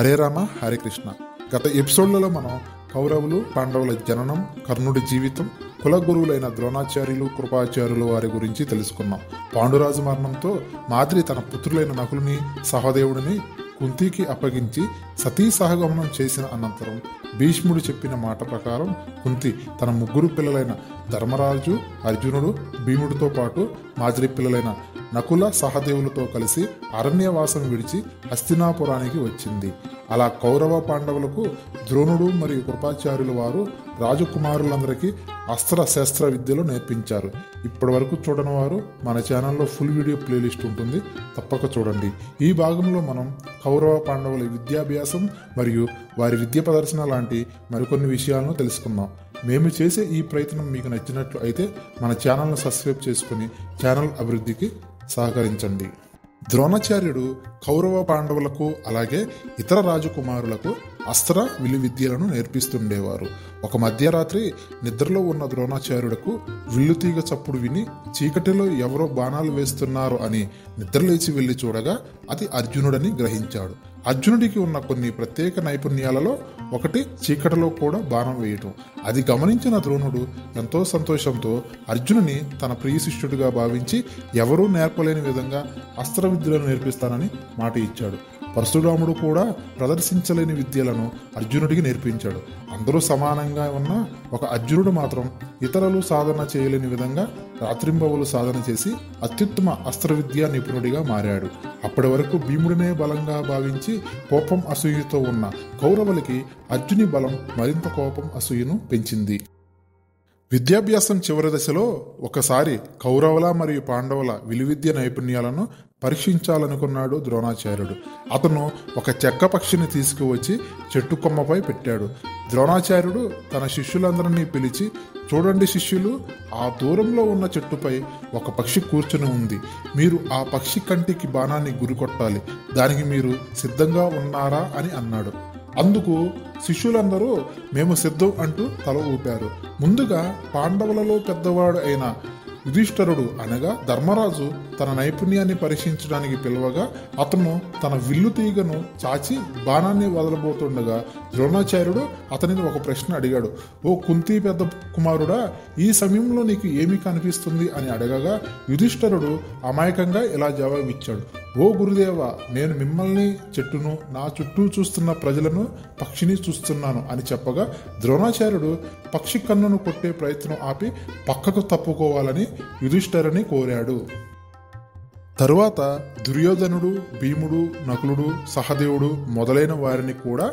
హరే రామ హరే కృష్ణ. గత ఎపిసోడ్లలో మనం కౌరవులు పాండవుల జననం, కర్ణుడి జీవితం, కుల గురువులైన ద్రోణాచార్యులు, కృపాచార్యులు వారి గురించి తెలుసుకున్నాం. పాండురాజు మరణంతో మాద్రి తన పుత్రులైన నకులుని, సహదేవుడిని కుంతికి అప్పగించి సతీ సహగమనం చేసిన అనంతరం భీష్ముడు చెప్పిన మాట ప్రకారం కుంతి తన ముగ్గురు పిల్లలైన ధర్మరాజు, అర్జునుడు, భీముడితో పాటు మాద్రి పిల్లలైన నకుల, సహదేవులతో కలిసి అరణ్యవాసం విడిచి హస్తినాపురానికి వచ్చింది. అలా కౌరవ పాండవులకు ద్రోణుడు మరియు కృపాచార్యుల వారు రాజకుమారులందరికీ అస్త్ర శస్త్ర విద్యలు నేర్పించారు. ఇప్పటి వరకు చూడని వారు మన ఛానల్లో ఫుల్ వీడియో ప్లేలిస్ట్ ఉంటుంది, తప్పక చూడండి. ఈ భాగంలో మనం కౌరవ పాండవుల విద్యాభ్యాసం మరియు వారి విద్య ప్రదర్శన లాంటి మరికొన్ని విషయాలను తెలుసుకుందాం. మేము చేసే ఈ ప్రయత్నం మీకు నచ్చినట్లు అయితే మన ఛానల్ను సబ్స్క్రైబ్ చేసుకుని ఛానల్ అభివృద్ధికి సహకరించండి. ద్రోణాచార్యుడు కౌరవ పాండవులకు అలాగే ఇతర రాజకుమారులకు అస్త్ర విలువిద్యలను నేర్పిస్తుండేవారు. ఒక మధ్యరాత్రి నిద్రలో ఉన్న ద్రోణాచార్యుడుకు విల్లుతీగ చప్పుడు విని చీకటిలో ఎవరో బాణాలు వేస్తున్నారు అని నిద్రలేచి వెళ్లి చూడగా అది అర్జునుడని గ్రహించాడు. అర్జునుడికి ఉన్న కొన్ని ప్రత్యేక నైపుణ్యాలలో ఒకటి చీకటిలో కూడా బాణం వేయటం. అది గమనించిన ద్రోణుడు ఎంతో సంతోషంతో అర్జునుని తన ప్రియ శిష్యుడిగా భావించి ఎవరూ నేర్పలేని విధంగా అస్త్ర విద్యలను నేర్పిస్తానని మాట ఇచ్చాడు. పరశురాముడు కూడా ప్రదర్శించలేని విద్యలను అర్జునుడికి నేర్పించాడు. అందరూ సమానంగా ఉన్న ఒక అర్జునుడు మాత్రం ఇతరులు సాధన చేయలేని విధంగా రాత్రింబవలు సాధన చేసి అత్యుత్తమ అస్త్ర విద్యా నిపుణుడిగా మారాడు. అప్పటి వరకు భీముడినే బలంగా భావించి కోపం, అసూయతో ఉన్న కౌరవులకి అర్జుని బలం మరింత కోపం, అసూయను పెంచింది. విద్యాభ్యాసం చివరి దశలో ఒకసారి కౌరవుల మరియు పాండవుల విలువిద్య నైపుణ్యాలను పరీక్షించాలనుకున్నాడు ద్రోణాచార్యుడు. అతను ఒక చెక్క పక్షిని తీసుకువచ్చి చెట్టు కొమ్మపై పెట్టాడు. ద్రోణాచార్యుడు తన శిష్యులందరినీ పిలిచి, చూడండి శిష్యులు, ఆ దూరంలో ఉన్న చెట్టుపై ఒక పక్షి కూర్చుని ఉంది. మీరు ఆ పక్షి కంటికి బాణాన్ని గురికొట్టాలి. దానికి మీరు సిద్ధంగా ఉన్నారా అని అన్నాడు. అందుకు శిష్యులందరూ మేము సిద్ధం అంటూ తల ఊపారు. ముందుగా పాండవులలో పెద్దవాడు అయిన యుధిష్ఠరుడు అనగా ధర్మరాజు తన నైపుణ్యాన్ని పరీక్షించడానికి పిలవగా అతను తన విల్లు తీగను చాచి బాణాన్ని వదలబోతుండగా ద్రోణాచార్యుడు అతనిని ఒక ప్రశ్న అడిగాడు. ఓ కుంతి పెద్ద కుమారుడా, ఈ సమయంలో నీకు ఏమి కనిపిస్తుంది అని అడగగా యుధిష్ఠరుడు అమాయకంగా ఇలా జవాబిచ్చాడు. ఓ గురుదేవ, నేను మిమ్మల్ని, చెట్టును, నా చుట్టూ చూస్తున్న ప్రజలను, పక్షిని చూస్తున్నాను అని చెప్పగా ద్రోణాచార్యుడు పక్షి కన్నును కొట్టే ప్రయత్నం ఆపి పక్కకు తప్పుకోవాలని యుధిష్ఠరుని కోరాడు. తరువాత దుర్యోధనుడు, భీముడు, నకులుడు, సహదేవుడు మొదలైన వారిని కూడా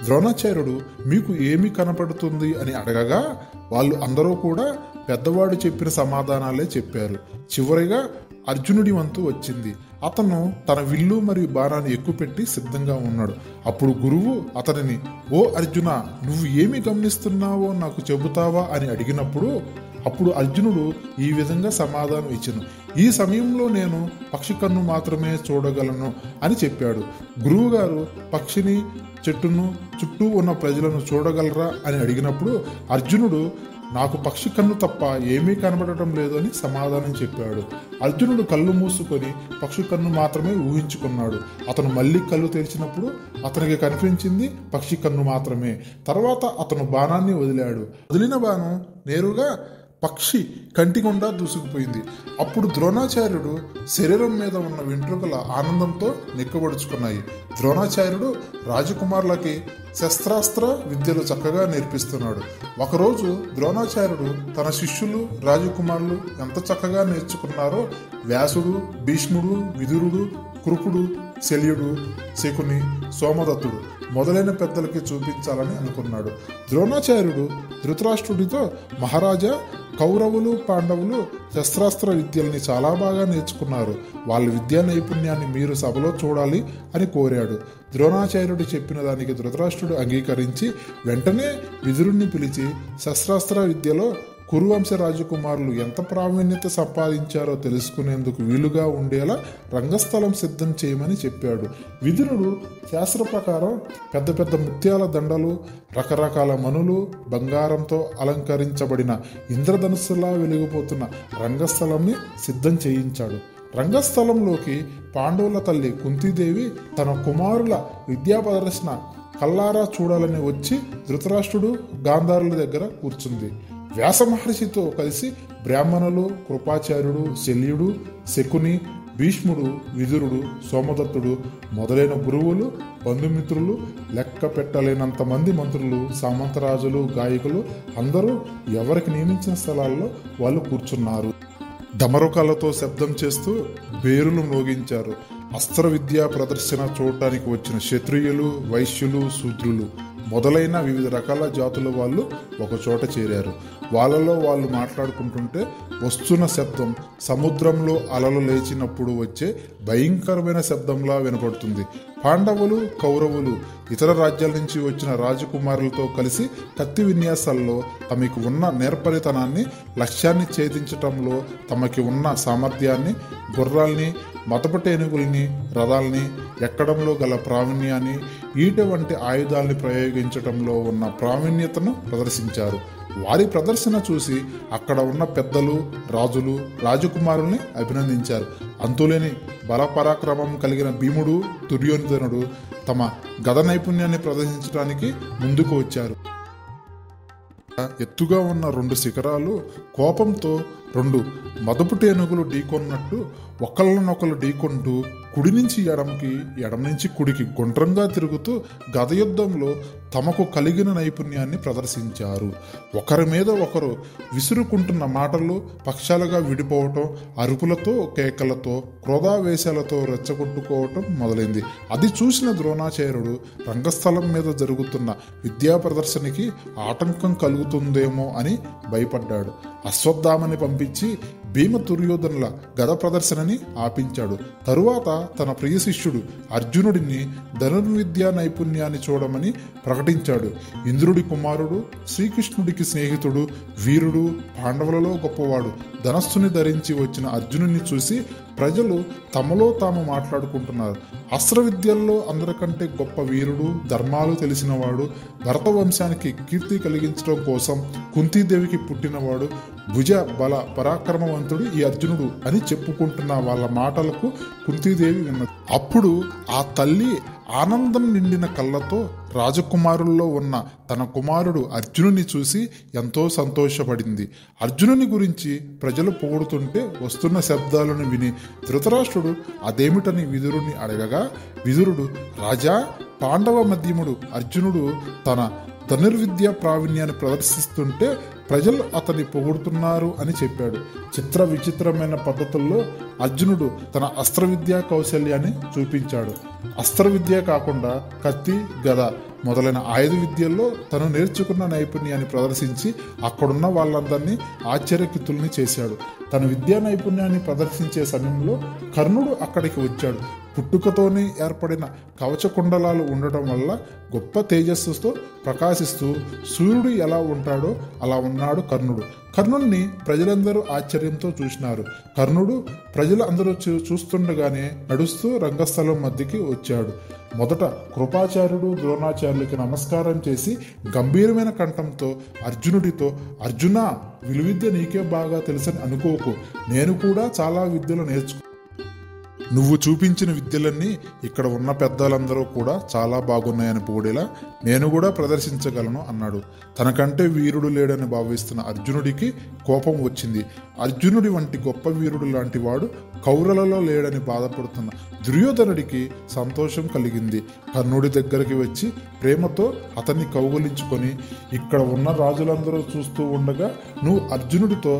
ద్రోణాచార్యుడు మీకు ఏమి కనపడుతుంది అని అడగగా వాళ్ళు అందరూ కూడా పెద్దవాడు చెప్పిన సమాధానాలే చెప్పారు. చివరిగా అర్జునుడి వంతు వచ్చింది. అతను తన విల్లు మరియు బాణాన్ని ఎక్కుపెట్టి సిద్ధంగా ఉన్నాడు. అప్పుడు గురువు అతనిని, ఓ అర్జున, నువ్వు ఏమి గమనిస్తున్నావో నాకు చెబుతావా అని అడిగినప్పుడు అప్పుడు అర్జునుడు ఈ విధంగా సమాధానం ఇచ్చాను. ఈ సమయంలో నేను పక్షి కన్ను మాత్రమే చూడగలను అని చెప్పాడు. గురువుగారు పక్షిని, చెట్టును, చుట్టూ ఉన్న ప్రజలను చూడగలరా అని అడిగినప్పుడు అర్జునుడు నాకు పక్షి కన్ను తప్ప ఏమీ కనబడటం లేదు అని సమాధానం చెప్పాడు. అర్జునుడు కళ్ళు మూసుకొని పక్షి కన్ను మాత్రమే ఊహించుకున్నాడు. అతను మళ్ళీ కళ్ళు తెరిచినప్పుడు అతనికి కనిపించింది పక్షి కన్ను మాత్రమే. తర్వాత అతను బాణాన్ని వదిలాడు. వదిలిన బాణం నేరుగా పక్షి కంటి గుండా దూసుకుపోయింది. అప్పుడు ద్రోణాచార్యుడు శరీరం మీద ఉన్న వెంట్రుకల ఆనందంతో నిక్కబడుచుకున్నాయి. ద్రోణాచార్యుడు రాజకుమారులకి శస్త్రాస్త్ర విద్యలు చక్కగా నేర్పిస్తున్నాడు. ఒకరోజు ద్రోణాచార్యుడు తన శిష్యులు, రాజకుమారులు ఎంత చక్కగా నేర్చుకున్నారో వ్యాసుడు, భీష్ముడు, విదురుడు, కృపుడు, శల్యుడు, శకుని, సోమదత్తుడు మొదలైన పెద్దలకి చూపించాలని అనుకున్నాడు. ద్రోణాచార్యుడు ధృతరాష్ట్రుడితో, మహారాజా, కౌరవులు, పాండవులు శస్త్రాస్త్ర విద్యల్ని చాలా బాగా నేర్చుకున్నారు. వాళ్ళ విద్యా నైపుణ్యాన్ని మీరు సభలో చూడాలి అని కోరాడు. ద్రోణాచార్యుడు చెప్పిన దానికి ధృతరాష్ట్రుడు అంగీకరించి వెంటనే విదురుణ్ణి పిలిచి శస్త్రాస్త్ర విద్యలో కురువంశ రాజకుమారులు ఎంత ప్రావీణ్యత సంపాదించారో తెలుసుకునేందుకు వీలుగా ఉండేలా రంగస్థలం సిద్ధం చేయమని చెప్పాడు. విదురుడు శాస్త్ర ప్రకారం పెద్ద పెద్ద ముత్యాల దండలు, రకరకాల మనులు, బంగారంతో అలంకరించబడిన ఇంద్రధనుస్సులా వెలిగిపోతున్న రంగస్థలంని సిద్ధం చేయించాడు. రంగస్థలంలోకి పాండవుల తల్లి కుంతీదేవి తన కుమారుల విద్యా ప్రదర్శన కల్లారా చూడాలని వచ్చి ధృతరాష్ట్రుడు గాంధారుల దగ్గర కూర్చుంది. వ్యాస మహర్షితో కలిసి బ్రాహ్మణులు, కృపాచార్యుడు, శల్యుడు, శకుని, భీష్ముడు, విదురుడు, సోమదత్తుడు మొదలైన గురువులు, బంధుమిత్రులు, లెక్క పెట్టలేనంత మంది మంత్రులు, సామంతరాజులు, గాయకులు అందరూ ఎవరికి నియమించిన స్థలాల్లో వాళ్ళు కూర్చున్నారు. డమరుకాలతో శబ్దం చేస్తూ బేరులు మోగించారు. అస్త్ర విద్యా ప్రదర్శన చూడటానికి వచ్చిన క్షత్రియులు, వైశ్యులు, శూద్రులు మొదలైన వివిధ రకాల జాతుల వాళ్ళు ఒక చోట చేరారు. వాళ్ళలో వాళ్ళు మాట్లాడుకుంటుంటే వస్తున్న శబ్దం సముద్రంలో అలలు లేచినప్పుడు వచ్చే భయంకరమైన శబ్దంలా వినపడుతుంది. పాండవులు, కౌరవులు ఇతర రాజ్యాల నుంచి వచ్చిన రాజకుమారులతో కలిసి కత్తి విన్యాసాల్లో తమకు ఉన్న నేర్పరితనాన్ని, లక్ష్యాన్ని ఛేదించటంలో తమకి ఉన్న సామర్థ్యాన్ని, గుర్రాల్ని, మతపటేనుగుల్ని, రథాల్ని ఎక్కడంలో గల ప్రావీణ్యాన్ని, ఈట వంటి ఆయుధాల్ని ప్రయోగించటంలో ఉన్న ప్రావీణ్యతను ప్రదర్శించారు. వారి ప్రదర్శన చూసి అక్కడ ఉన్న పెద్దలు, రాజులు, రాజకుమారుల్ని అభినందించారు. అంతులేని బలపరాక్రమం కలిగిన భీముడు, దుర్యోధనుడు తమ గద నైపుణ్యాన్ని ప్రదర్శించడానికి ముందుకు వచ్చారు. ఎత్తుగా ఉన్న 2 శిఖరాలు కోపంతో 2 మదపుటేనుగులు ఢీకొన్నట్టు ఒకళ్ళనొకరు ఢీకొంటూ కుడి నుంచి ఎడమకి, ఎడమ నుంచి కుడికి గుండ్రంగా తిరుగుతూ గదయుద్ధంలో తమకు కలిగిన నైపుణ్యాన్ని ప్రదర్శించారు. ఒకరి మీద ఒకరు విసురుకుంటున్న మాటలు పక్షాలుగా విడిపోవటం, అరుపులతో, కేకలతో, క్రోధావేశాలతో రెచ్చగొట్టుకోవటం మొదలైంది. అది చూసిన ద్రోణాచార్యుడు రంగస్థలం మీద జరుగుతున్న విద్యా ప్రదర్శనకి ఆటంకం కలుగుతుందేమో అని భయపడ్డాడు. అశ్వత్థామని పంపించి భీమ దుర్యోధనుల గద ప్రదర్శనని ఆపించాడు. తరువాత తన ప్రియ శిష్యుడు అర్జునుడిని ధనుర్విద్యా నైపుణ్యాన్ని చూడమని ప్రకటించాడు. ఇంద్రుడి కుమారుడు, శ్రీకృష్ణుడికి స్నేహితుడు, వీరుడు, పాండవులలో గొప్పవాడు ధనస్సుని ధరించి వచ్చిన అర్జునుడిని చూసి ప్రజలు తమలో తాము మాట్లాడుకుంటున్నారు. అస్త్ర విద్యల్లో అందరికంటే గొప్ప వీరుడు, ధర్మాలు తెలిసినవాడు, భరత వంశానికి కీర్తి కలిగించడం కోసం కుంతీదేవికి పుట్టినవాడు, భుజ బల పరాక్రమవంతుడు ఈ అర్జునుడు అని చెప్పుకుంటున్న వాళ్ళ మాటలకు కుంతీదేవి విన్నది. అప్పుడు ఆ తల్లి ఆనందం నిండిన కళ్ళతో రాజకుమారుల్లో ఉన్న తన కుమారుడు అర్జునుని చూసి ఎంతో సంతోషపడింది. అర్జునుని గురించి ప్రజలు పొగుడుతుంటే వస్తున్న శబ్దాలను విని ధృతరాష్ట్రుడు అదేమిటని విదురుని అడగగా, విదురుడు, రాజా, పాండవ మధ్యముడు అర్జునుడు తన ధనుర్విద్య ప్రావీణ్యాన్ని ప్రదర్శిస్తుంటే ప్రజలు అతన్ని పొగుడుతున్నారు అని చెప్పాడు. చిత్ర విచిత్రమైన పద్ధతుల్లో అర్జునుడు తన అస్త్ర విద్యా కౌశల్యాన్ని చూపించాడు. అస్త్ర విద్య కాకుండా కత్తి, గద మొదలైన ఆయుధ విద్యల్లో తను నేర్చుకున్న నైపుణ్యాన్ని ప్రదర్శించి అక్కడున్న వాళ్ళందరినీ ఆశ్చర్యకితుల్ని చేశాడు. తన విద్యా నైపుణ్యాన్ని ప్రదర్శించే సమయంలో కర్ణుడు అక్కడికి వచ్చాడు. పుట్టుకతోనే ఏర్పడిన కవచ కుండలాలు ఉండటం వల్ల గొప్ప తేజస్సుతో ప్రకాశిస్తూ సూర్యుడు ఎలా ఉంటాడో అలా ఉన్నాడు కర్ణుడు. కర్ణుడిని ప్రజలందరూ ఆశ్చర్యంతో చూసినారు. కర్ణుడు ప్రజలు అందరూ చూస్తుండగానే నడుస్తూ రంగస్థలం మధ్యకి వచ్చాడు. మొదట కృపాచార్యుడు ద్రోణాచార్యులకి నమస్కారం చేసి గంభీరమైన కంఠంతో అర్జునుడితో, అర్జునా, విలువిద్య నీకే బాగా తెలుసని అనుకోకు, నేను కూడా చాలా విద్యలు నేర్చుకో. నువ్వు చూపించిన విద్యలన్నీ ఇక్కడ ఉన్న పెద్దలందరూ కూడా చాలా బాగున్నాయని పొగిడేలా నేను కూడా ప్రదర్శించగలను అన్నాడు. తనకంటే వీరుడు లేడని భావిస్తున్న అర్జునుడికి కోపం వచ్చింది. అర్జునుడి వంటి గొప్ప వీరుడు లాంటి వాడు కౌరలలో లేడని బాధపడుతున్న దుర్యోధనుడికి సంతోషం కలిగింది. కర్ణుడి దగ్గరికి వచ్చి ప్రేమతో అతన్ని కౌగులించుకొని, ఇక్కడ ఉన్న రాజులందరూ చూస్తూ ఉండగా నువ్వు అర్జునుడితో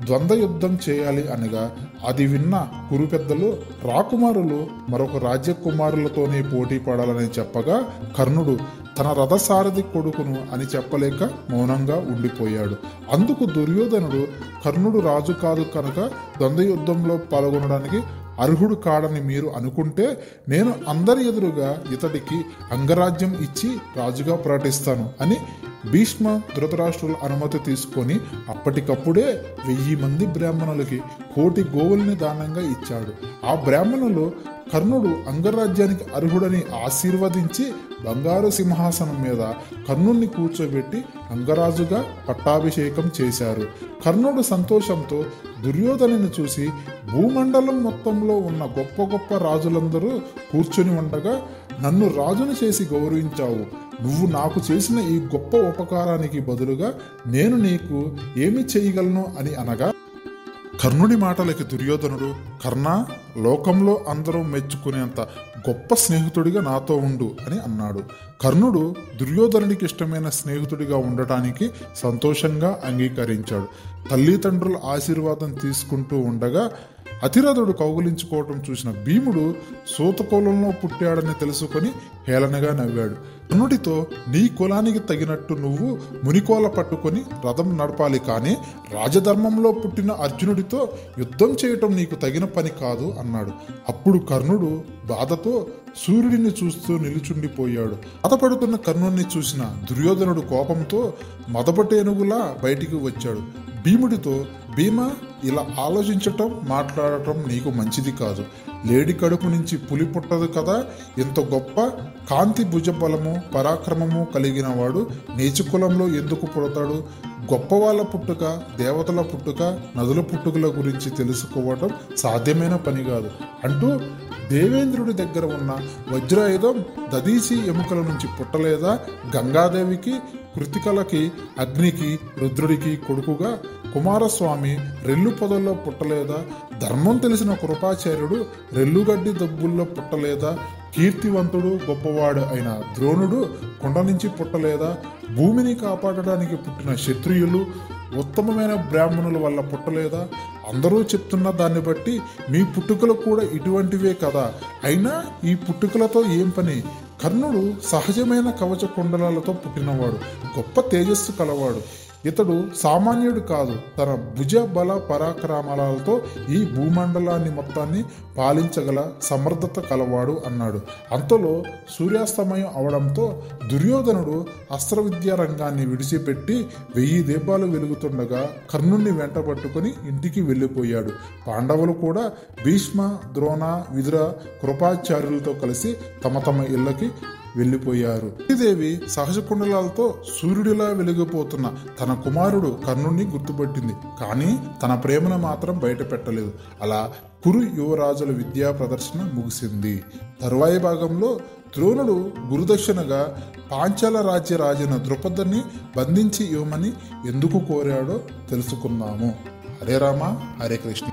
ద్వంద్వ యుద్ధం చేయాలి అనగా అది విన్న కురు పెద్దలు రాకుమారులు మరొక రాజ్యకుమారులతోనే పోటీ పడాలని చెప్పగా కర్ణుడు తన రథసారథి కొడుకును అని చెప్పలేక మౌనంగా ఉండిపోయాడు. అందుకు దుర్యోధనుడు, కర్ణుడు రాజు కాదు కనుక ద్వంద్వ యుద్ధంలో పాల్గొనడానికి అర్హుడు కాడని మీరు అనుకుంటే నేను అందరి ఎదురుగా ఇతడికి అంగరాజ్యం ఇచ్చి రాజుగా ప్రకటిస్తాను అని భీష్మ ధృతరాష్ట్రుల అనుమతి తీసుకొని అప్పటికప్పుడే 1000 మంది బ్రాహ్మణులకి 1,000,000 గోవుల్ని దానంగా ఇచ్చాడు. ఆ బ్రాహ్మణులు కర్ణుడు అంగరాజ్యానికి అర్హుడని ఆశీర్వదించి బంగారు సింహాసనం మీద కర్ణుణ్ణి కూర్చోబెట్టి అంగరాజుగా పట్టాభిషేకం చేశారు. కర్ణుడు సంతోషంతో దుర్యోధనుని చూసి, భూమండలం మొత్తంలో ఉన్న గొప్ప గొప్ప రాజులందరూ కూర్చొని ఉండగా నన్ను రాజును చేసి గౌరవించావు. నువ్వు నాకు చేసిన ఈ గొప్ప ఉపకారానికి బదులుగా నేను నీకు ఏమి చేయగలను అని అనగా, కర్ణుడి మాటలకి దుర్యోధనుడు, కర్ణ, లోకంలో అందరూ మెచ్చుకునేంత గొప్ప స్నేహితుడిగా నాతో ఉండు అని అన్నాడు. కర్ణుడు దుర్యోధనుడికి ఇష్టమైన స్నేహితుడిగా ఉండటానికి సంతోషంగా అంగీకరించాడు. తల్లిదండ్రుల ఆశీర్వాదం తీసుకుంటూ ఉండగా అతిరథుడు కౌగులించుకోవటం చూసిన భీముడు సూతకులంలో పుట్టాడని తెలుసుకొని హేళనగా నవ్వాడు. కర్ణుడితో, నీ కులానికి తగినట్టు నువ్వు మునికోల పట్టుకొని రథం నడపాలి, కానీ రాజధర్మంలో పుట్టిన అర్జునుడితో యుద్ధం చేయటం నీకు తగిన పని కాదు అన్నాడు. అప్పుడు కర్ణుడు బాధతో సూర్యుడిని చూస్తూ నిలుచుండిపోయాడు. బాధపడుతున్న కర్ణుడిని చూసిన దుర్యోధనుడు కోపంతో మదపటేనుగులా బయటికి వచ్చాడు. భీముడితో, భీమ, ఇలా ఆలోచించటం మాట్లాడటం నీకు మంచిది కాదు. లేడి కడుపు నుంచి పులి పుట్టదు కదా. ఇంత గొప్ప కాంతి భుజబలము పరాక్రమము కలిగిన వాడు నీచ కులంలో ఎందుకు పుడతాడు? గొప్పవాళ్ళ పుట్టుక, దేవతల పుట్టుక, నదుల పుట్టుకల గురించి తెలుసుకోవటం సాధ్యమైన పని కాదు అంటూ దేవేంద్రుడి దగ్గర ఉన్న వజ్రాయుధం దదీసి ఎముకల నుంచి పుట్టలేదా? గంగాదేవికి, కృతికలకి, అగ్నికి, రుద్రుడికి కొడుకుగా కుమారస్వామి రెల్లు పొదల్లో పుట్టలేదా? ధర్మం తెలిసిన కృపాచార్యుడు రెల్లుగడ్డి దబ్బుల్లో పుట్టలేదా? కీర్తివంతుడు గొప్పవాడు అయిన ద్రోణుడు కొండ నుంచి పుట్టలేదా? భూమిని కాపాడడానికి పుట్టిన క్షత్రియులు ఉత్తమమైన బ్రాహ్మణుల వల్ల పుట్టలేదా? అందరూ చెప్తున్న దాన్ని బట్టి మీ పుట్టుకలు కూడా ఇటువంటివే కదా. అయినా ఈ పుట్టుకలతో ఏం పని? కర్ణుడు సహజమైన కవచ కుండలాలతో పుట్టినవాడు, గొప్ప తేజస్సు కలవాడు. ఇతడు సామాన్యుడు కాదు. తన భుజ బల పరాక్రమాలతో ఈ భూమండలాన్ని మొత్తాన్ని పాలించగల సమర్థత కలవాడు అన్నాడు. అంతలో సూర్యాస్తమయం అవడంతో దుర్యోధనుడు అస్త్రవిద్యా రంగాన్ని విడిచిపెట్టి 1000 దీపాలు వెలుగుతుండగా కర్ణుణ్ణి వెంటబట్టుకుని ఇంటికి వెళ్ళిపోయాడు. పాండవులు కూడా భీష్మ, ద్రోణ, విదుర, కృపాచార్యులతో కలిసి తమ తమ ఇళ్ళకి వెళ్ళిపోయారు. శ్రీదేవి సహజ కుండలాలతో సూర్యుడిలా వెలిగిపోతున్న తన కుమారుడు కర్ణుణ్ణి గుర్తుపట్టింది, కానీ తన ప్రేమను మాత్రం బయట పెట్టలేదు. అలా కురు యువరాజుల విద్యా ప్రదర్శన ముగిసింది. తరువాయి భాగంలో ద్రోణుడు గురుదక్షిణగా పాంచాల రాజ్య రాజైన ద్రుపదుని బంధించి ఇవ్వమని ఎందుకు కోరాడో తెలుసుకుందాము. హరే రామ, హరే కృష్ణ.